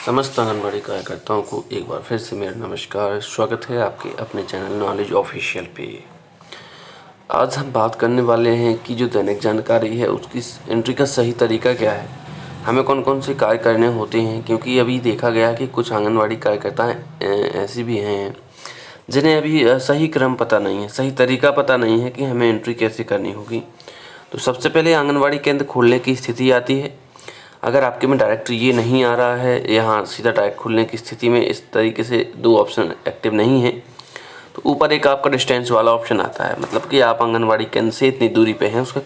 समस्त आंगनबाड़ी कार्यकर्ताओं को एक बार फिर से मेरा नमस्कार। स्वागत है आपके अपने चैनल नॉलेज ऑफिशियल पे। आज हम बात करने वाले हैं कि जो दैनिक जानकारी है उसकी एंट्री का सही तरीका क्या है, हमें कौन कौन से कार्य करने होते हैं। क्योंकि अभी देखा गया कि कुछ आंगनबाड़ी कार्यकर्ता ऐसे भी हैं जिन्हें अभी सही क्रम पता नहीं है, सही तरीका पता नहीं है कि हमें एंट्री कैसे करनी होगी। तो सबसे पहले आंगनबाड़ी केंद्र खोलने की स्थिति आती है। अगर आपके में डायरेक्ट ये नहीं आ रहा है, यहाँ सीधा डायरेक्ट खुलने की स्थिति में इस तरीके से दो ऑप्शन एक्टिव नहीं है, तो ऊपर एक आपका डिस्टेंस वाला ऑप्शन आता है, मतलब कि आप आंगनबाड़ी केंद्र से इतनी दूरी पे हैं, उसका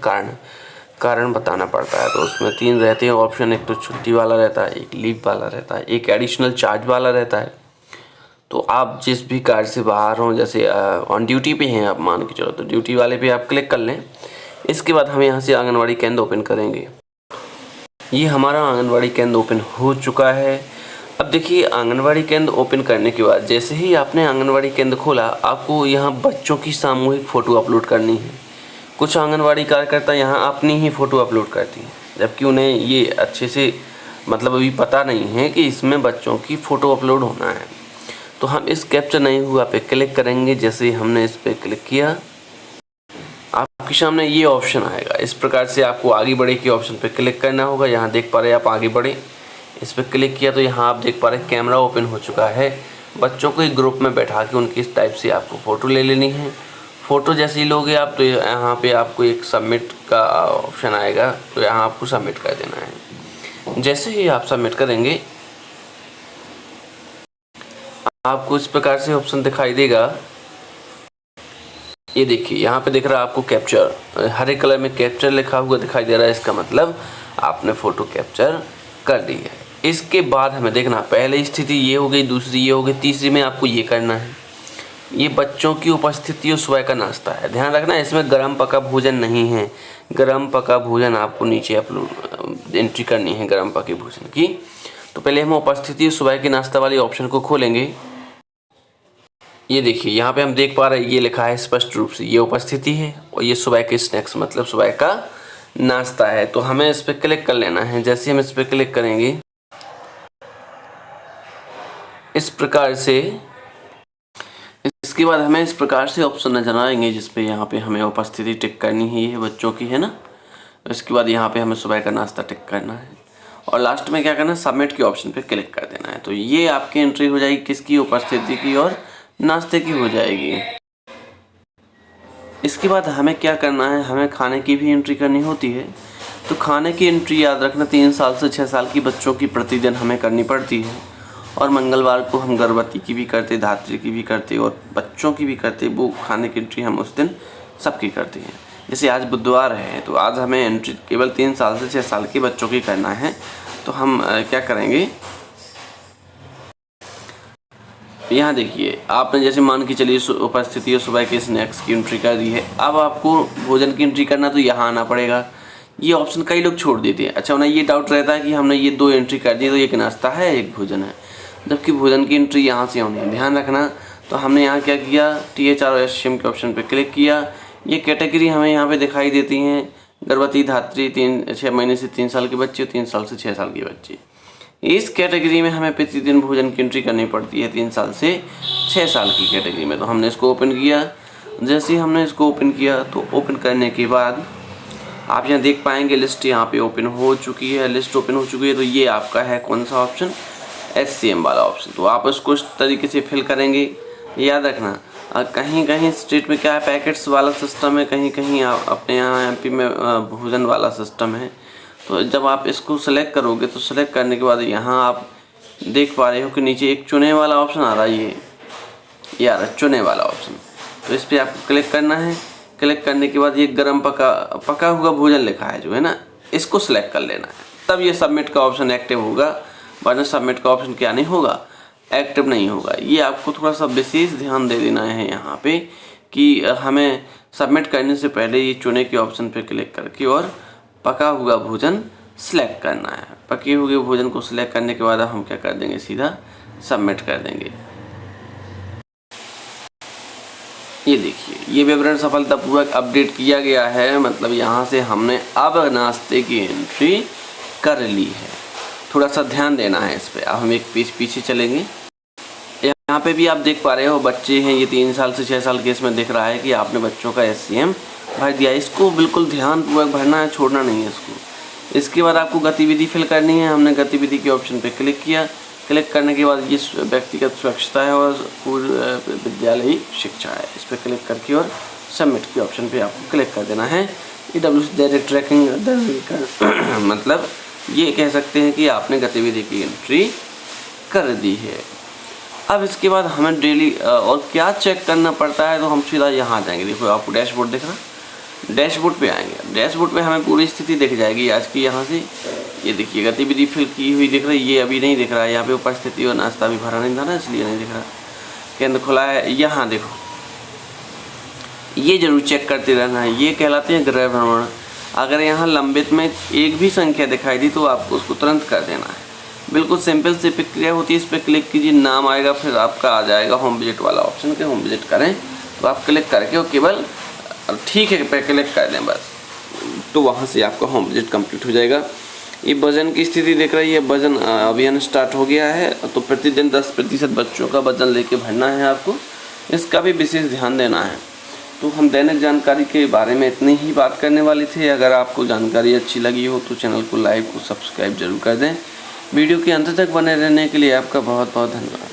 कारण बताना पड़ता है। तो उसमें 3 रहते हैं ऑप्शन, एक तो छुट्टी वाला रहता है, एक लीव वाला रहता है, एक एडिशनल चार्ज वाला रहता है। तो आप जिस भी कार्य से बाहर हों, जैसे ऑन ड्यूटी पे हैं आप, मान के चलो, तो ड्यूटी वाले पे आप क्लिक कर लें। इसके बाद हम यहाँ से आंगनबाड़ी केंद्र ओपन करेंगे। ये हमारा आंगनबाड़ी केंद्र ओपन हो चुका है। अब देखिए, आंगनबाड़ी केंद्र ओपन करने के बाद जैसे ही आपने आंगनबाड़ी केंद्र खोला, आपको यहाँ बच्चों की सामूहिक फ़ोटो अपलोड करनी है। कुछ आंगनबाड़ी कार्यकर्ता यहाँ अपनी ही फ़ोटो अपलोड करती हैं, जबकि उन्हें ये अच्छे से मतलब अभी पता नहीं है कि इसमें बच्चों की फ़ोटो अपलोड होना है। तो हम इस कैप्चर नहीं हुआ पे क्लिक करेंगे। जैसे ही हमने इस पर क्लिक किया, आपके सामने ये ऑप्शन आएगा। इस प्रकार से आपको आगे बढ़े के ऑप्शन पे क्लिक करना होगा। यहाँ देख पा रहे हैं आप आगे बढ़े, इस पर क्लिक किया तो यहाँ आप देख पा रहे हैं कैमरा ओपन हो चुका है। बच्चों को एक ग्रुप में बैठा के उनकी इस टाइप से आपको फ़ोटो ले लेनी है। फ़ोटो जैसे ही लोगे आप, तो यहाँ पे आपको एक सबमिट का ऑप्शन आएगा, तो यहाँ आपको सबमिट कर देना है। जैसे ही आप सबमिट करेंगे, आपको इस प्रकार से ऑप्शन दिखाई देगा। ये देखिए, यहाँ पे दिख रहा है आपको कैप्चर, हरे कलर में कैप्चर लिखा हुआ दिखाई दे रहा है। इसका मतलब आपने फ़ोटो कैप्चर कर ली है। इसके बाद हमें देखना, पहले स्थिति ये हो गई, दूसरी ये हो गई, तीसरी में आपको ये करना है। ये बच्चों की उपस्थिति और सुबह का नाश्ता है। ध्यान रखना, इसमें गर्म पका भोजन नहीं है। गर्म पका भोजन आपको नीचे अपलोड एंट्री करनी है, गर्म पके भोजन की। तो पहले हम उपस्थिति और सुबह के नाश्ता वाले ऑप्शन को खोलेंगे। ये देखिए, यहाँ पे हम देख पा रहे हैं, ये लिखा है स्पष्ट रूप से, ये उपस्थिति है और ये सुबह के स्नैक्स मतलब सुबह का नाश्ता है। तो हमें इस पर क्लिक कर लेना है। जैसे हम इस पर क्लिक करेंगे, इस प्रकार से, इसके बाद हमें इस प्रकार से ऑप्शन नजर आएंगे, जिसपे यहाँ पे हमें उपस्थिति टिक करनी है, ये बच्चों की है ना। इसके बाद यहाँ पे हमें सुबह का नाश्ता टिक करना है और लास्ट में क्या करना है, सबमिट के ऑप्शन पे क्लिक कर देना है। तो ये आपकी एंट्री हो जाएगी, किसकी, उपस्थिति की और नाश्ते की हो जाएगी। इसके बाद हमें क्या करना है, हमें खाने की भी एंट्री करनी होती है। तो खाने की एंट्री याद रखना, 3 साल से 6 साल की बच्चों की प्रतिदिन हमें करनी पड़ती है। और मंगलवार को हम गर्भवती की भी करते, धात्री की भी करते और बच्चों की भी करते। वो खाने की एंट्री हम उस दिन सबकी करते हैं। जैसे आज बुधवार है, तो आज हमें एंट्री केवल 3 साल से 6 साल के बच्चों की करना है। तो हम क्या करेंगे, यहाँ देखिए, आपने जैसे मान के चलिए उपस्थिति और सुबह के स्नैक्स की एंट्री कर दी है। अब आपको भोजन की एंट्री करना, तो यहाँ आना पड़ेगा। ये ऑप्शन कई लोग छोड़ देते हैं। अच्छा, उन्हें ये डाउट रहता है कि हमने ये 2 एंट्री कर दी, तो एक नाश्ता है एक भोजन है, जबकि भोजन की एंट्री यहाँ से होनी है। ध्यान रखना। तो हमने यहाँ क्या किया, THR और SCM के ऑप्शन पर क्लिक किया। ये कैटेगरी हमें यहाँ पर दिखाई देती हैं, गर्भवती, धात्री, 6 महीने से 3 साल के बच्चे और 3 साल से 6 साल के बच्चे। इस कैटेगरी में हमें प्रतिदिन भोजन की एंट्री करनी पड़ती है 3 साल से 6 साल की कैटेगरी में। तो हमने इसको ओपन किया। जैसे ही हमने इसको ओपन किया, तो ओपन करने के बाद आप यहाँ देख पाएंगे लिस्ट यहाँ पे ओपन हो चुकी है। लिस्ट ओपन हो चुकी है, तो ये आपका है कौन सा ऑप्शन, SCM वाला ऑप्शन। तो आप इसको इस तरीके से फिल करेंगे। याद रखना, कहीं कहीं स्टेट में क्या है, पैकेट्स वाला सिस्टम है, कहीं कहीं अपने यहाँ MP में भोजन वाला सिस्टम है। तो जब आप इसको सेलेक्ट करोगे, तो सेलेक्ट करने के बाद यहाँ आप देख पा रहे हो कि नीचे एक चुने वाला ऑप्शन आ रहा है, ये आ रहा है चुने वाला ऑप्शन। तो इस पर आपको क्लिक करना है। क्लिक करने के बाद ये गर्म पका हुआ भोजन लिखा है जो है ना, इसको सिलेक्ट कर लेना है। तब ये सबमिट का ऑप्शन एक्टिव होगा, वरना सबमिट का ऑप्शन क्या नहीं होगा, एक्टिव नहीं होगा। ये आपको थोड़ा सा विशेष ध्यान दे देना है यहाँ पे, कि हमें सबमिट करने से पहले ये चुने के ऑप्शन पे क्लिक करके और पका हुआ भोजन सिलेक्ट करना है। पके हुए भोजन को सिलेक्ट करने के बाद हम क्या कर देंगे, सीधा सबमिट कर देंगे। ये देखिए, ये विवरण सफलतापूर्वक अपडेट किया गया है। मतलब यहाँ से हमने अब नाश्ते की एंट्री कर ली है। थोड़ा सा ध्यान देना है इस पर। अब हम एक पेज पीछे चलेंगे। यहाँ पे भी आप देख पा रहे हो बच्चे हैं, ये 3 साल से 6 साल के, इसमें दिख रहा है कि आपने बच्चों का SCM भर दिया। इसको बिल्कुल ध्यानपूर्वक भरना है, छोड़ना नहीं है इसको। इसके बाद आपको गतिविधि फिल करनी है। हमने गतिविधि के ऑप्शन पे क्लिक किया। क्लिक करने के बाद ये व्यक्तिगत स्वच्छता है और पूर्व विद्यालयी शिक्षा है, इस पर क्लिक करके और सबमिट के ऑप्शन पे आपको क्लिक कर देना है। EWC डायरेक्ट ट्रैकिंग मतलब ये कह सकते हैं कि आपने गतिविधि की एंट्री कर दी है। अब इसके बाद हमें डेली और क्या चेक करना पड़ता है, तो हम सीधा यहाँ जाएंगे। देखो आपको डैशबोर्ड दिख रहा है, डैशबोर्ड पे आएंगे। डैशबोर्ड पे हमें पूरी स्थिति दिख जाएगी आज की। यहाँ से ये देखिए गतिविधि फिल की हुई दिख रही है, ये अभी नहीं दिख रहा है। यहाँ पे उपस्थिति और नाश्ता भी भरा नहीं था ना, इसलिए नहीं दिख रहा। केंद्र खुला है, यहाँ देखो, ये जरूर चेक करते रहना है। ये कहलाते हैं गृह भ्रमण। अगर यहाँ लंबित में एक भी संख्या दिखाई दी तो आपको उसको तुरंत कर देना है। बिल्कुल सिंपल सी प्रक्रिया होती है। इस पर क्लिक कीजिए, नाम आएगा, फिर आपका आ जाएगा होम विजिट वाला ऑप्शन के होम विजिट करें, तो आप क्लिक करके और केवल ठीक है पे क्लिक कर दें बस, तो वहाँ से आपका होम विजिट कंप्लीट हो जाएगा। ये वजन की स्थिति देख रही है, वजन अभियान स्टार्ट हो गया है। तो प्रतिदिन 10% बच्चों का वजन लेके भरना है आपको, इसका भी विशेष ध्यान देना है। तो हम दैनिक जानकारी के बारे में इतनी ही बात करने वाले थे। अगर आपको जानकारी अच्छी लगी हो तो चैनल को लाइक और सब्सक्राइब जरूर कर दें। वीडियो के अंत तक बने रहने के लिए आपका बहुत बहुत धन्यवाद।